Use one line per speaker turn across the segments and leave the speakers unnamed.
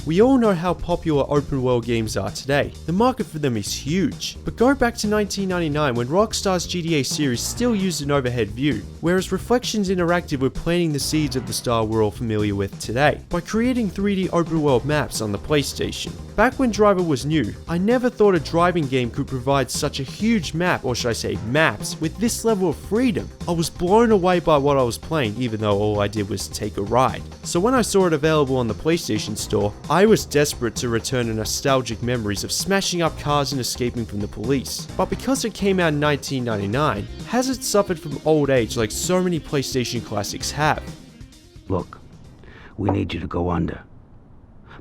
We all know how popular open world games are today. The market for them is huge. But go back to 1999 when Rockstar's GTA series still used an overhead view, whereas Reflections Interactive were planting the seeds of the style we're all familiar with today, by creating 3D open world maps on the PlayStation. Back when Driver was new, I never thought a driving game could provide such a huge map, or should I say maps, with this level of freedom. I was blown away by what I was playing, even though all I did was take a ride. So when I saw it available on the PlayStation Store, I was desperate to return to nostalgic memories of smashing up cars and escaping from the police. But because it came out in 1999, has it suffered from old age like so many PlayStation classics have?
Look, we need you to go under.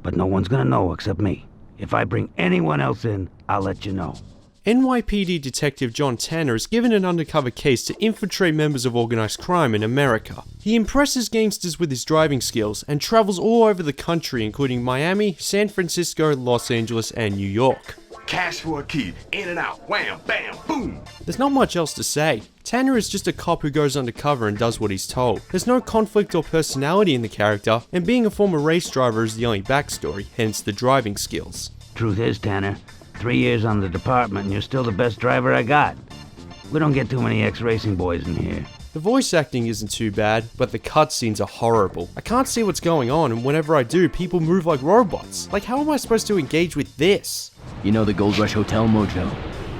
But no one's gonna know except me. If I bring anyone else in, I'll let you know.
NYPD Detective John Tanner is given an undercover case to infiltrate members of organized crime in America. He impresses gangsters with his driving skills and travels all over the country, including Miami, San Francisco, Los Angeles, and New York.
Cash for a key, in and out, wham, bam, boom.
There's not much else to say. Tanner is just a cop who goes undercover and does what he's told. There's no conflict or personality in the character, and being a former race driver is the only backstory, hence the driving skills.
Truth is, Tanner, 3 years on the department and you're still the best driver I got. We don't get too many ex-racing boys in here.
The voice acting isn't too bad, but the cutscenes are horrible. I can't see what's going on, and whenever I do, people move like robots. Like, how am I supposed to engage with this?
You know the Gold Rush Hotel mojo?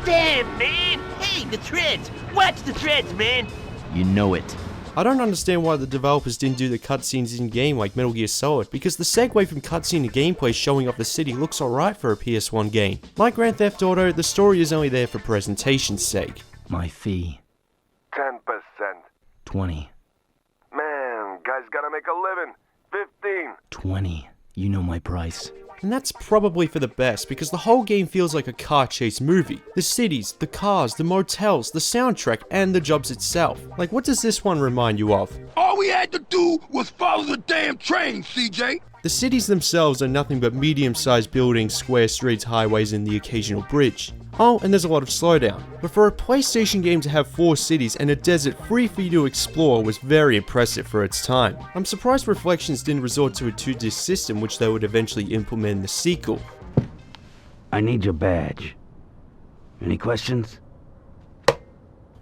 Damn, man! Hey, the treads! Watch the treads, man!
You know it.
I don't understand why the developers didn't do the cutscenes in-game like Metal Gear Solid, because the segue from cutscene to gameplay showing off the city looks alright for a PS1 game. Like Grand Theft Auto, the story is only there for presentation's sake.
My fee.
10%.
20.
Man, guys gotta make a living. 15.
20. You know my price.
And that's probably for the best, because the whole game feels like a car chase movie. The cities, the cars, the motels, the soundtrack, and the jobs itself. Like, what does this one remind you of?
All we had to do was follow the damn train, CJ.
The cities themselves are nothing but medium-sized buildings, square streets, highways, and the occasional bridge. Oh, and there's a lot of slowdown. But for a PlayStation game to have 4 cities and a desert free for you to explore was very impressive for its time. I'm surprised Reflections didn't resort to a 2-disc system, which they would eventually implement in the sequel.
I need your badge. Any questions?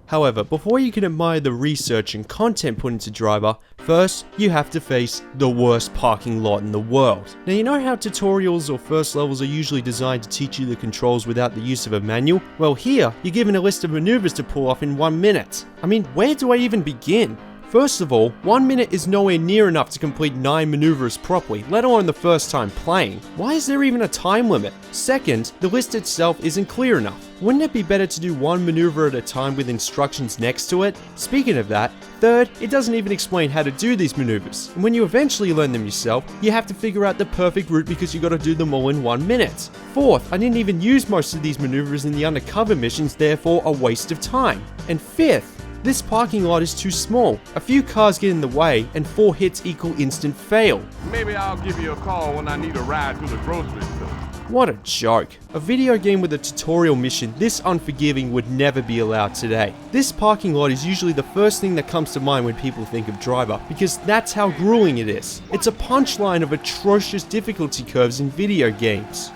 However, before you can admire the research and content put into Driver, first you have to face the worst parking lot in the world. Now, you know how tutorials or first levels are usually designed to teach you the controls without the use of a manual? Well, here, you're given a list of maneuvers to pull off in 1 minute. I mean, where do I even begin? First of all, 1 minute is nowhere near enough to complete 9 maneuvers properly, let alone the first time playing. Why is there even a time limit? Second, the list itself isn't clear enough. Wouldn't it be better to do 1 maneuver at a time with instructions next to it? Speaking of that, third, it doesn't even explain how to do these maneuvers. And when you eventually learn them yourself, you have to figure out the perfect route because you gotta do them all in 1 minute. Fourth, I didn't even use most of these maneuvers in the undercover missions, therefore a waste of time. And fifth, this parking lot is too small. A few cars get in the way, and 4 hits equal instant fail.
Maybe I'll give you a call when I need a ride to the grocery store.
What a joke. A video game with a tutorial mission this unforgiving would never be allowed today. This parking lot is usually the first thing that comes to mind when people think of Driver, because that's how grueling it is. It's a punchline of atrocious difficulty curves in video games.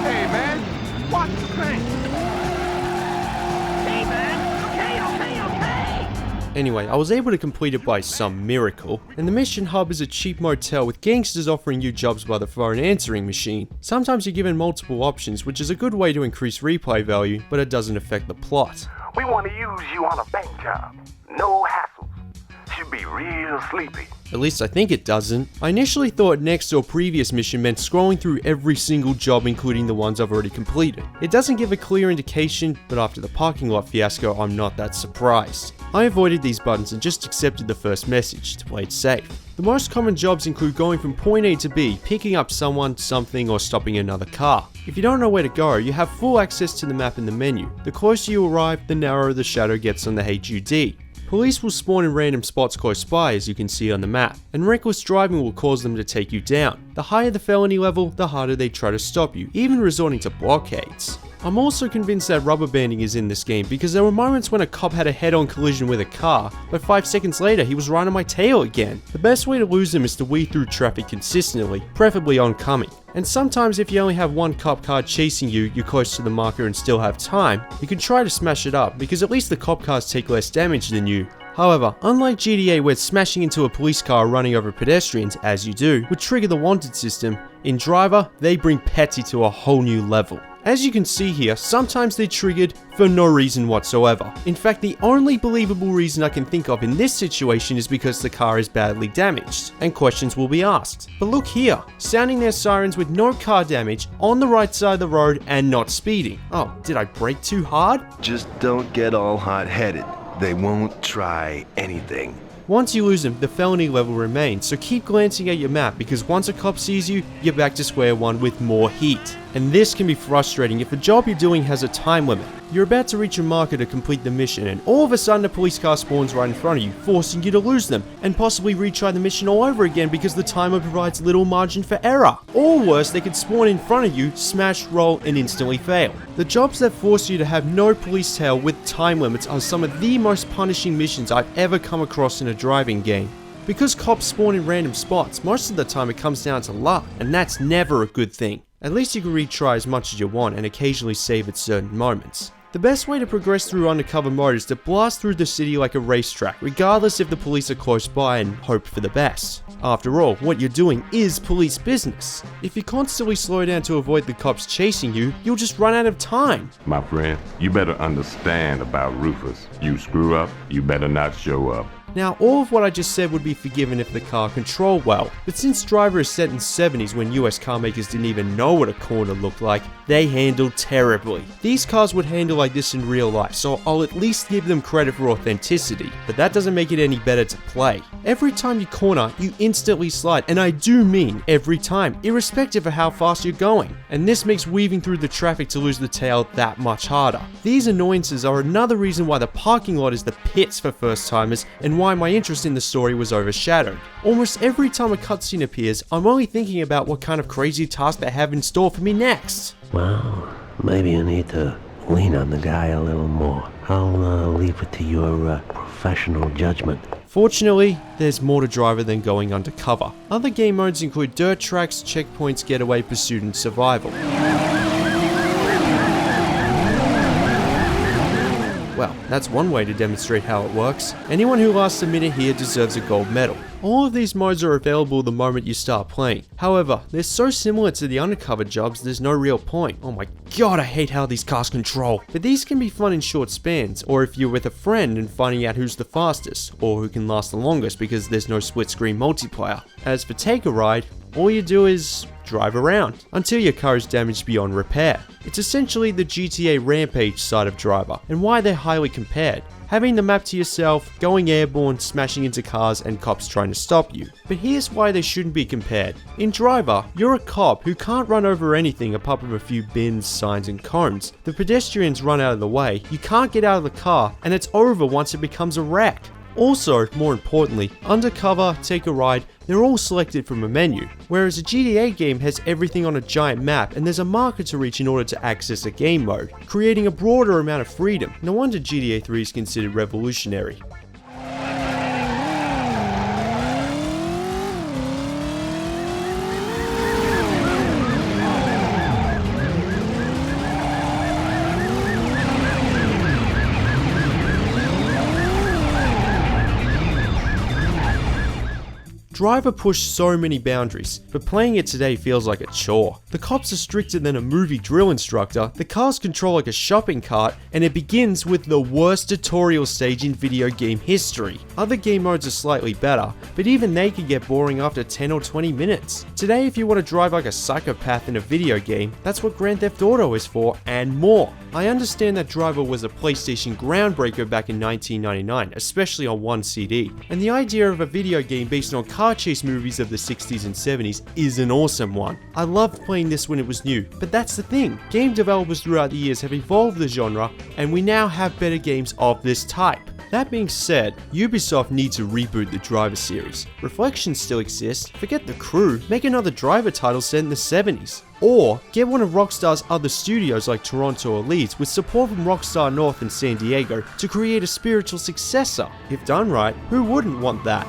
Hey, man, watch the thing.
Anyway, I was able to complete it by some miracle, and the mission hub is a cheap motel with gangsters offering you jobs by the phone answering machine. Sometimes you're given multiple options, which is a good way to increase replay value, but it doesn't affect the plot.
We want to use you on a bank job. No hassles. Should be real sleepy.
At least I think it doesn't. I initially thought next or previous mission meant scrolling through every single job, including the ones I've already completed. It doesn't give a clear indication, but after the parking lot fiasco, I'm not that surprised. I avoided these buttons and just accepted the first message to play it safe. The most common jobs include going from point A to B, picking up someone, something, or stopping another car. If you don't know where to go, you have full access to the map in the menu. The closer you arrive, the narrower the shadow gets on the HUD. Police will spawn in random spots close by, as you can see on the map, and reckless driving will cause them to take you down. The higher the felony level, the harder they try to stop you, even resorting to blockades. I'm also convinced that rubber banding is in this game because there were moments when a cop had a head-on collision with a car, but 5 seconds later he was right on my tail again. The best way to lose them is to weave through traffic consistently, preferably oncoming. And sometimes if you only have one cop car chasing you, you're close to the marker and still have time, you can try to smash it up because at least the cop cars take less damage than you. However, unlike GTA where smashing into a police car or running over pedestrians, as you do, would trigger the wanted system, in Driver, they bring petty to a whole new level. As you can see here, sometimes they're triggered for no reason whatsoever. In fact, the only believable reason I can think of in this situation is because the car is badly damaged, and questions will be asked. But look here, sounding their sirens with no car damage, on the right side of the road and not speeding. Oh, did I brake too hard?
Just don't get all hot-headed. They won't try anything.
Once you lose them, the felony level remains, so keep glancing at your map because once a cop sees you, you're back to square one with more heat. And this can be frustrating if the job you're doing has a time limit. You're about to reach a marker to complete the mission and all of a sudden a police car spawns right in front of you, forcing you to lose them, and possibly retry the mission all over again because the timer provides little margin for error. Or worse, they could spawn in front of you, smash, roll, and instantly fail. The jobs that force you to have no police tail with time limits are some of the most punishing missions I've ever come across in a driving game. Because cops spawn in random spots, most of the time it comes down to luck, and that's never a good thing. At least you can retry as much as you want and occasionally save at certain moments. The best way to progress through undercover mode is to blast through the city like a racetrack, regardless if the police are close by, and hope for the best. After all, what you're doing is police business. If you constantly slow down to avoid the cops chasing you, you'll just run out of time.
My friend, you better understand about Rufus. You screw up, you better not show up.
Now, all of what I just said would be forgiven if the car controlled well, but since Driver is set in the 70s when US car makers didn't even know what a corner looked like, they handled terribly. These cars would handle like this in real life, so I'll at least give them credit for authenticity, but that doesn't make it any better to play. Every time you corner, you instantly slide, and I do mean every time, irrespective of how fast you're going. And this makes weaving through the traffic to lose the tail that much harder. These annoyances are another reason why the parking lot is the pits for first timers, and why my interest in the story was overshadowed. Almost every time a cutscene appears, I'm only thinking about what kind of crazy task they have in store for me next.
Well, maybe you need to lean on the guy a little more. I'll leave it to your professional judgment.
Fortunately, there's more to Driver than going undercover. Other game modes include dirt tracks, checkpoints, getaway, pursuit, and survival. Well, that's one way to demonstrate how it works. Anyone who lasts a minute here deserves a gold medal. All of these modes are available the moment you start playing. However, they're so similar to the undercover jobs there's no real point. Oh my god, I hate how these cars control. But these can be fun in short spans, or if you're with a friend and finding out who's the fastest, or who can last the longest because there's no split screen multiplayer. As for Take a Ride, all you do is drive around until your car is damaged beyond repair. It's essentially the GTA Rampage side of Driver, and why they're highly compared. Having the map to yourself, going airborne, smashing into cars, and cops trying to stop you. But here's why they shouldn't be compared. In Driver, you're a cop who can't run over anything apart from a few bins, signs, and cones. The pedestrians run out of the way, you can't get out of the car, and it's over once it becomes a wreck. Also, more importantly, Undercover, Take a Ride, they're all selected from a menu, whereas a GTA game has everything on a giant map and there's a marker to reach in order to access a game mode, creating a broader amount of freedom. No wonder GTA 3 is considered revolutionary. Driver pushed so many boundaries, but playing it today feels like a chore. The cops are stricter than a movie drill instructor, the cars control like a shopping cart, and it begins with the worst tutorial stage in video game history. Other game modes are slightly better, but even they can get boring after 10 or 20 minutes. Today, if you want to drive like a psychopath in a video game, that's what Grand Theft Auto is for, and more. I understand that Driver was a PlayStation groundbreaker back in 1999, especially on one CD, and the idea of a video game based on car chase movies of the 60s and 70s is an awesome one. I loved playing this when it was new, but that's the thing, game developers throughout the years have evolved the genre, and we now have better games of this type. That being said, Ubisoft need to reboot the Driver series. Reflections still exist, forget the crew, make another Driver title set in the 70s. Or get one of Rockstar's other studios like Toronto or Leeds with support from Rockstar North and San Diego to create a spiritual successor. If done right, who wouldn't want that?